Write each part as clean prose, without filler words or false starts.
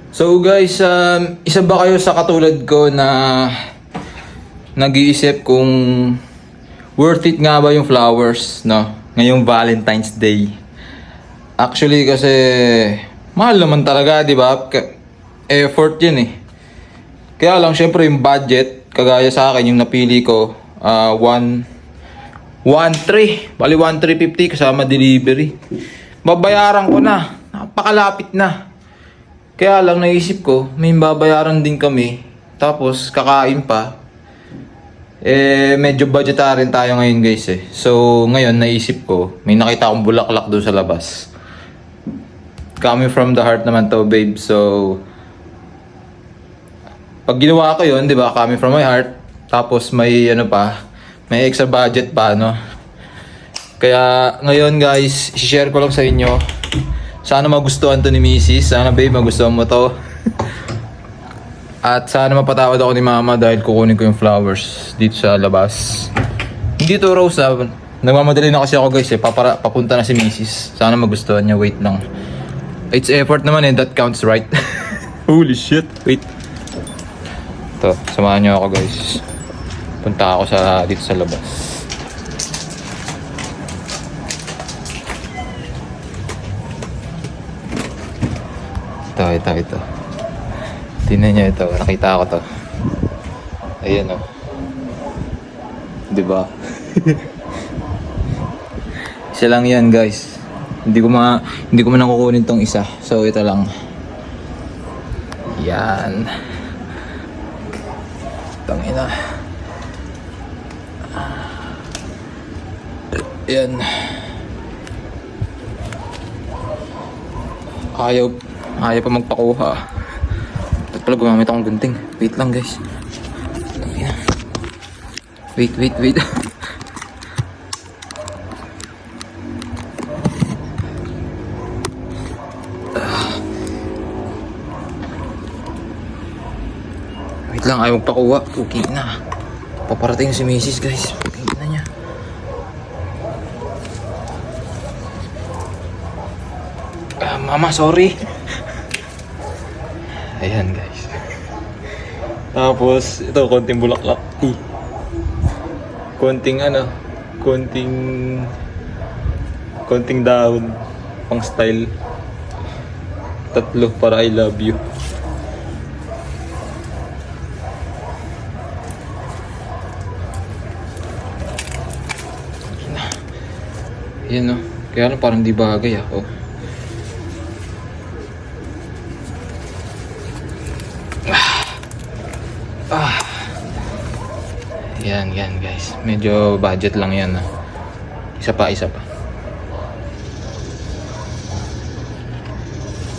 So guys, isa ba kayo sa katulad ko na nag-iisip kung worth it nga ba yung flowers, no? Ngayong Valentine's Day. Actually kasi mahal naman talaga, di ba? Effort yun eh. Kaya lang syempre yung budget, kagaya sa akin yung napili ko, 1.3, bali 1.350 kasama delivery. Babayaran ko na, napakalapit na. Kaya lang naisip ko, may babayaran din kami, tapos kakain pa. Medyo budgetarian tayo ngayon guys eh. So ngayon naisip ko, may nakita akong bulaklak doon sa labas. Coming from the heart naman to babe. So pag ginawa ko yun, di ba, coming from my heart, tapos may ano pa, may extra budget pa, no? Kaya ngayon guys, i-share ko lang sa inyo. Sana magustuhan to ni Mrs. Sana babe, magustuhan mo to. At sana mapatawad ako ni mama dahil kukunin ko yung flowers dito sa labas. Hindi to rose ha. Nagmamadali na kasi ako guys eh. Papunta na si Mrs. Sana magustuhan niya. Wait lang. It's effort naman eh. That counts, right? Holy shit. Wait. Ito, samahan niyo ako guys. Punta ako dito sa labas. Ito. Tingnan niyo ito. Nakita ko to. Ayan o. Diba? Isa lang yan guys. Hindi ko man nakukunin tong isa. So ito lang. Yan. Tangina. Yan. Ayaw pa magpakuha. Ito pala gumamit akong gunting. Wait lang guys. Wait. Wait lang, ayaw magpakuha. Okay na. Paparating si Mrs. guys. Okay na niya. Mama, sorry. Ayan guys. Tapos ito, konting bulaklak. Konting dahon pang style. 3 para I love you. Ayan o. Kaya lang parang di bagay ako. Yan guys. Medyo budget lang yan. Isa pa.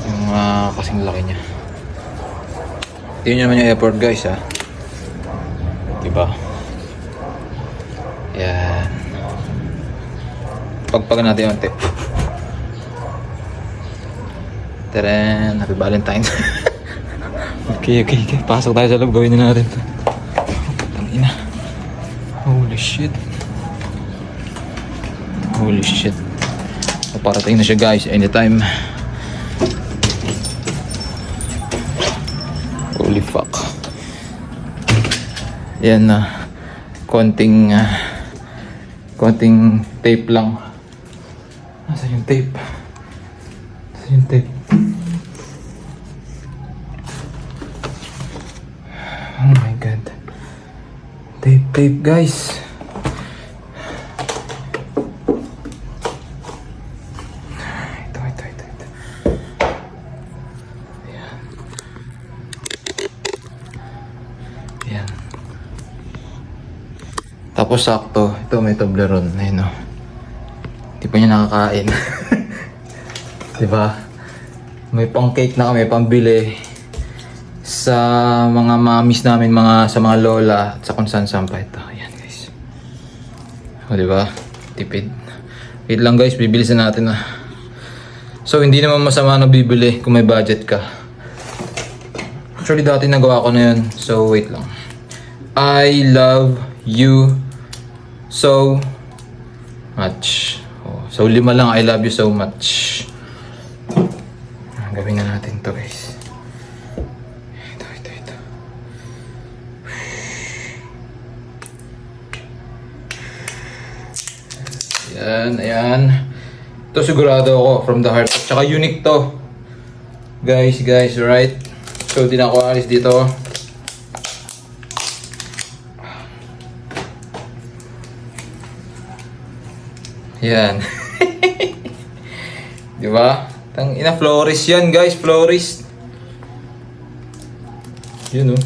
Yung kasing laki niya. Tingnan nyo naman yung effort guys ha. Diba? Yan. Pagpagan natin yung tip. Taren. Happy Valentine's. Okay. Pasok tayo sa loob. Gawin na natin ito. Tangina. Holy shit. Paparating na siya guys. Anytime. Holy fuck. Yan na. Konting tape lang. Nasaan yung tape? Oh my god. Tape guys. Ito. Ayan. Tapos sakto, ito may Toblerone. Ayun o. Hindi pa niya nakakain. Diba? May pang cake na kami, pambili sa mga mamis namin, sa mga lola at sa kung saan pa ito. Ayan guys. O diba? Tipid. Wait lang guys, bibilisan natin na. So hindi naman masama na bibili kung may budget ka. Actually dati nagawa ko na yun. So wait lang. I love you so much. So 5 lang, I love you so much. Gawin na natin to guys. Ayan, ayan. Ito sigurado ako from the heart. Tsaka unique to. Guys, right? So, di na ako alis dito. Yan. Di ba? Tang ina, florist yan, guys. Florist. Yun, oh.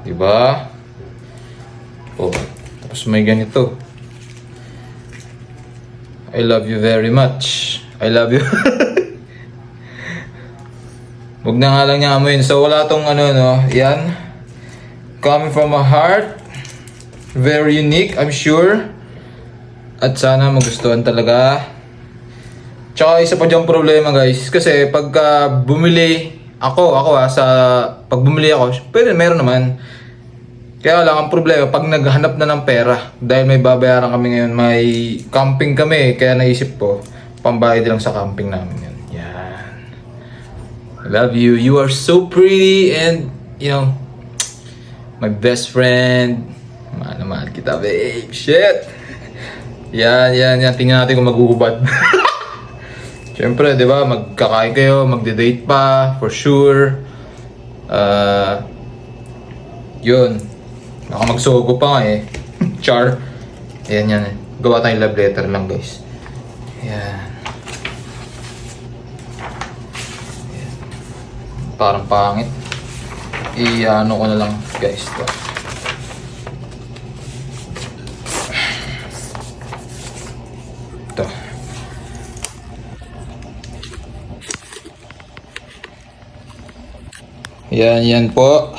Di ba? Oh, tapos may ganito. I love you very much. I love you. Huwag na nga lang niya amoyin. So, wala tong ano, no? Yan. Coming from a heart. Very unique, I'm sure. At sana magustuhan talaga. Tsaka isa pa diyang problema, guys. Kasi pagka bumili pag bumili ako, pwede, meron naman. Kaya lang ang problema, pag naghanap na ng pera, dahil may babayaran kami ngayon, may camping kami, kaya naisip ko, pambayad lang sa camping namin yun. Yan. I love you. You are so pretty and, you know, my best friend. Mahal na mahal kita, babe. Shit! Yan. Tingnan natin kung maguhubad. Siyempre, di ba, magkakain kayo, magde-date pa, for sure. Yun. Baka magsugo pa nga eh. Char. Ayan. Gawa tayong love letter lang, guys. Ayan. Parang pangit. I-ano ko na lang, guys. Ito. Yan po.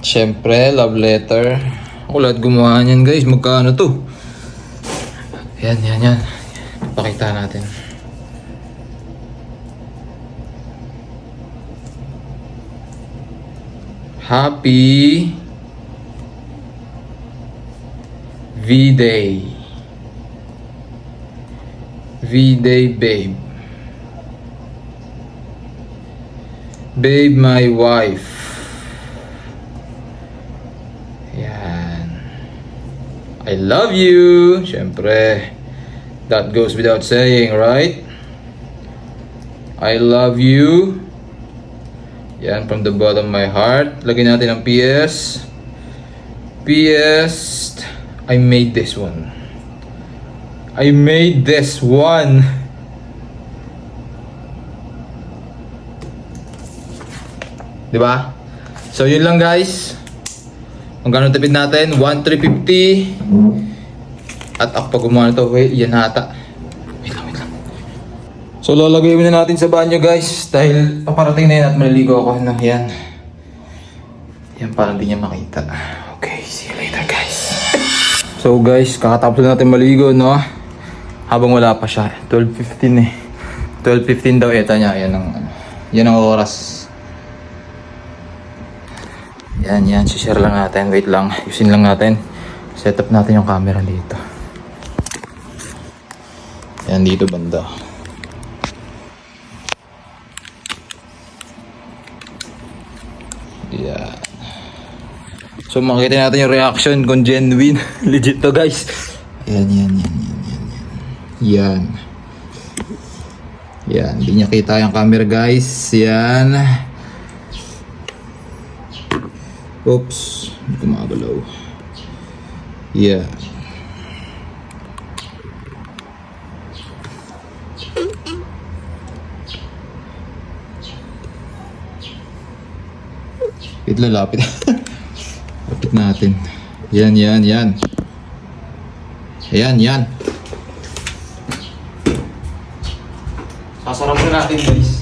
Siyempre, love letter. Ako lahat gumawa niyan, guys. Magkano to? Yan. Pakita natin. Happy V-Day. V-Day, babe. Babe, my wife. I love you. Siyempre, that goes without saying, right? I love you. Yan, from the bottom of my heart. Lagyan natin ang PS. PS, I made this one. I made this one. Diba? So, yun lang, guys. Magkano tipid natin? 1,350. At ako pag gumawa nito, wait, yan ata. Wait lang. So lalagay muna natin sa banyo, guys. Dahil paparating na yan at maliligo ako. No? Yan. Yan, parang di niya makita. Okay, see you later, guys. So guys, kakatapos na natin maligo, no? Habang wala pa siya. 12:15 eh. 12:15 daw eta niya. Yan ang oras. Yan, share lang natin. Wait lang, ayusin lang natin. Set up natin yung camera dito. Yan, dito banda. Yan. So makikita natin yung reaction kung genuine. Legit to, guys. Yan. Yan, hindi niya kita yung camera, guys. Yan. Oops, hindi ko makagalaw. Yeah. Wait, lalapit. Lapit natin. Yan. Ayan. Sasarap na natin, guys.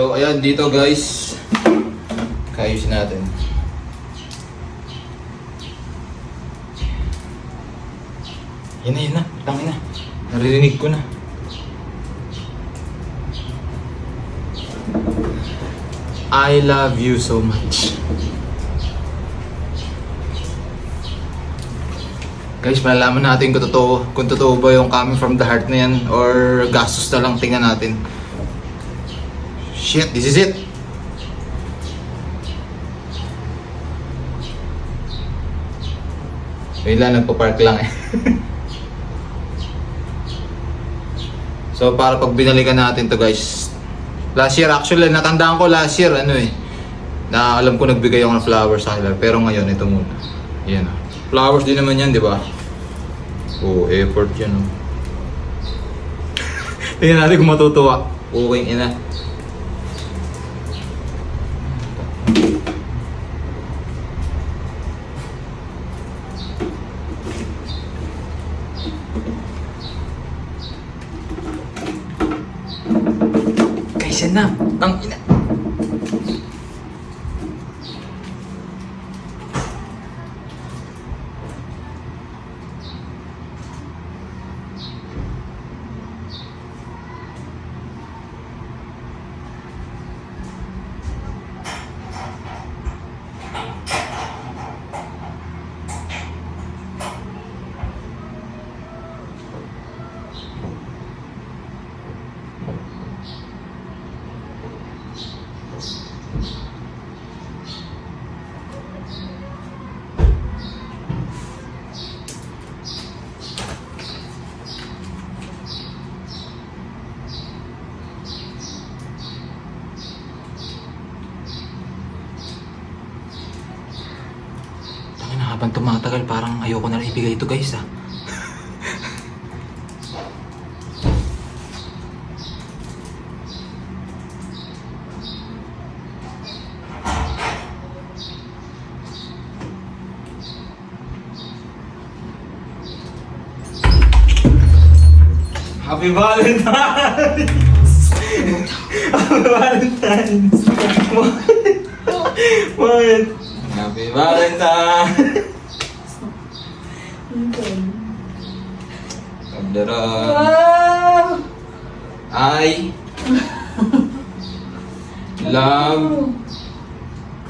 So, ayan, dito guys. Kaayusin natin. Yan na. Tangin na. Naririnig ko na. I love you so much. Guys, malalaman natin kung totoo ba yung coming from the heart na yan or gastos na lang, tingnan natin. Shit, this is it. Yun lang, nagpa-park lang eh. So, para pag binalikan natin to guys. Last year, actually, natandaan ko last year, na alam ko nagbigay ako ng flowers sa kanila. Pero ngayon, ito muna. Yan. Flowers din naman yan, di ba? Oh, effort yan. Oh. Tingnan natin kung matutuwa. Okay, ina. Guys, yan na. Ang ina. Habang tumatagal, parang ayoko na rin ibigay ito guys ah. Happy Valentine's! Happy Valentine's! What? Happy Valentine's! Kabdaran. Wow! I love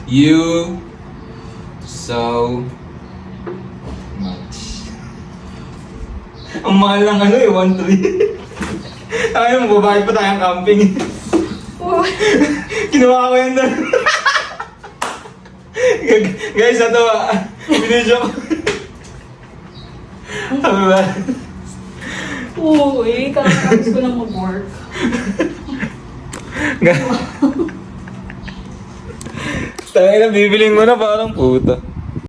you so much. Ang mahal lang 1.3. Ay, mababayad pa tayong camping. Kinuha ko yan doon. Guys, ito binidyo ko. Sabi ba? Oo, kakatapos ko lang mag-work. Tayo na, bibiling mo na parang puta.